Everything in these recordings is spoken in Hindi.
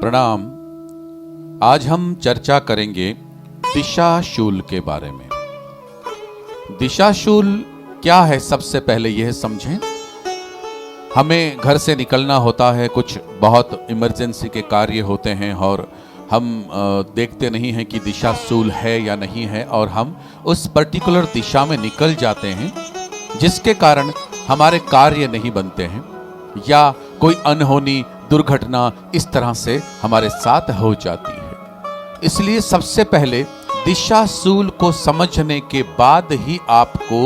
प्रणाम। आज हम चर्चा करेंगे दिशाशूल के बारे में। दिशाशूल क्या है, सबसे पहले यह समझें। हमें घर से निकलना होता है, कुछ बहुत इमरजेंसी के कार्य होते हैं और हम देखते नहीं हैं कि दिशाशूल है या नहीं है, और हम उस पर्टिकुलर दिशा में निकल जाते हैं, जिसके कारण हमारे कार्य नहीं बनते हैं या कोई अनहोनी दुर्घटना इस तरह से हमारे साथ हो जाती है। इसलिए सबसे पहले दिशाशूल को समझने के बाद ही आपको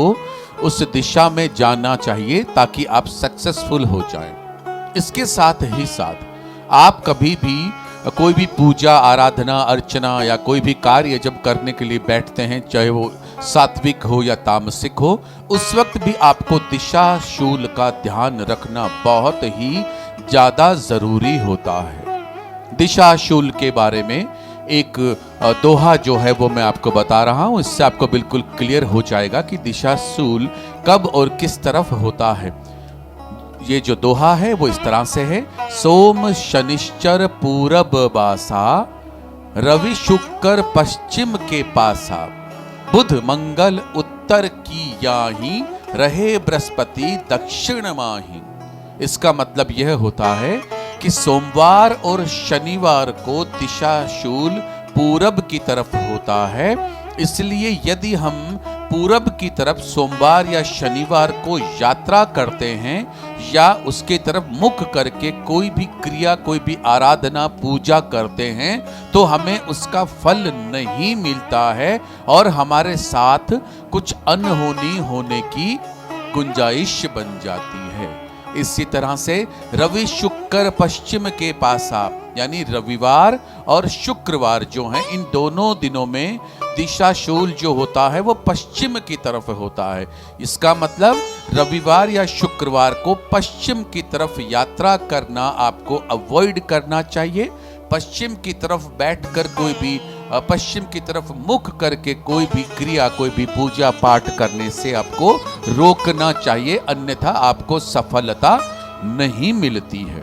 उस दिशा में जाना चाहिए ताकि आप सक्सेसफुल हो जाएं। इसके साथ ही साथ आप कभी भी कोई भी पूजा आराधना अर्चना या कोई भी कार्य जब करने के लिए बैठते हैं, चाहे वो सात्विक हो या तामसिक हो, उस वक्त भी आपको दिशाशूल का ध्यान रखना बहुत ही ज्यादा जरूरी होता है। दिशाशूल के बारे में एक दोहा जो है वो मैं आपको बता रहा हूं, इससे आपको बिल्कुल क्लियर हो जाएगा कि दिशाशूल कब और किस तरफ होता है। ये जो दोहा है वो इस तरह से है। सोम शनिश्चर पूरब बासा, रवि शुक्र पश्चिम के पासा, बुध मंगल उत्तर की याही, रहे बृहस्पति दक्षिण माही। इसका मतलब यह होता है कि सोमवार और शनिवार को दिशाशूल पूरब की तरफ होता है। इसलिए यदि हम पूरब की तरफ सोमवार या शनिवार को यात्रा करते हैं या उसके तरफ मुख करके कोई भी क्रिया, कोई भी आराधना पूजा करते हैं, तो हमें उसका फल नहीं मिलता है और हमारे साथ कुछ अनहोनी होने की गुंजाइश बन जाती है। इसी तरह से रवि शुक्र पश्चिम के पासा, यानी रविवार और शुक्रवार जो हैं, इन दोनों दिनों में दिशाशूल जो होता है वो पश्चिम की तरफ होता है। इसका मतलब रविवार या शुक्रवार को पश्चिम की तरफ यात्रा करना आपको अवॉइड करना चाहिए। पश्चिम की तरफ बैठकर कोई भी, पश्चिम की तरफ मुख करके कोई भी क्रिया, कोई भी पूजा पाठ करने से आपको रोकना चाहिए, अन्यथा आपको सफलता नहीं मिलती है।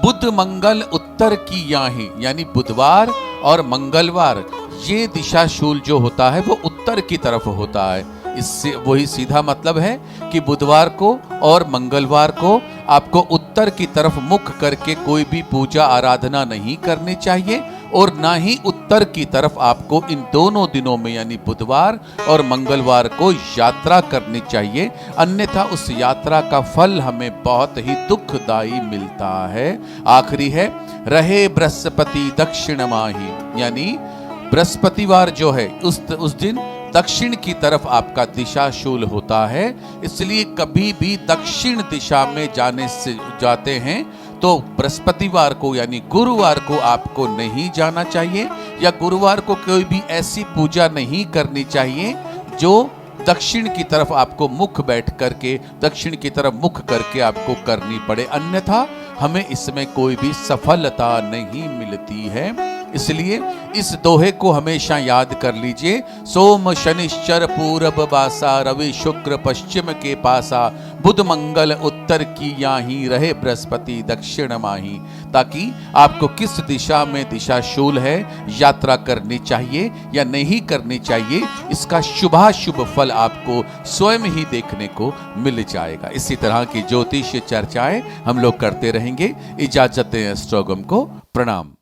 बुध मंगल उत्तर की याही, यानी बुधवार और मंगलवार, ये दिशाशूल जो होता है वो उत्तर की तरफ होता है। इससे वही सीधा मतलब है कि बुधवार को और मंगलवार को आपको उत्तर की तरफ मुख करके कोई भी पूजा आराधना नहीं करनी चाहिए और ना ही उत्तर की तरफ आपको इन दोनों दिनों में, यानी बुधवार और मंगलवार को यात्रा करनी चाहिए, अन्यथा उस यात्रा का फल हमें बहुत ही दुखदाई मिलता है। आखिरी है, रहे बृहस्पति दक्षिण माही, यानी बृहस्पतिवार जो है उस दिन दक्षिण की तरफ आपका दिशाशूल होता है। इसलिए कभी भी दक्षिण दिशा में जाते हैं तो बृहस्पतिवार को यानी गुरुवार को आपको नहीं जाना चाहिए, या गुरुवार को कोई भी ऐसी पूजा नहीं करनी चाहिए जो दक्षिण की तरफ आपको मुख बैठ करके, दक्षिण की तरफ मुख करके आपको करनी पड़े, अन्यथा हमें इसमें कोई भी सफलता नहीं मिलती है। इसलिए इस दोहे को हमेशा याद कर लीजिए। सोम शनिश्चर पूरब बासा, रवि शुक्र पश्चिम के पासा, बुध मंगल उत्तर की याही, रहे बृहस्पति दक्षिण माही। ताकि आपको किस दिशा में दिशाशूल है, यात्रा करनी चाहिए या नहीं करनी चाहिए, इसका शुभाशुभ फल आपको स्वयं ही देखने को मिल जाएगा। इसी तरह की ज्योतिष चर्चाएं हम लोग करते रहेंगे। इजाजत दें एस्ट्रोगम को। प्रणाम।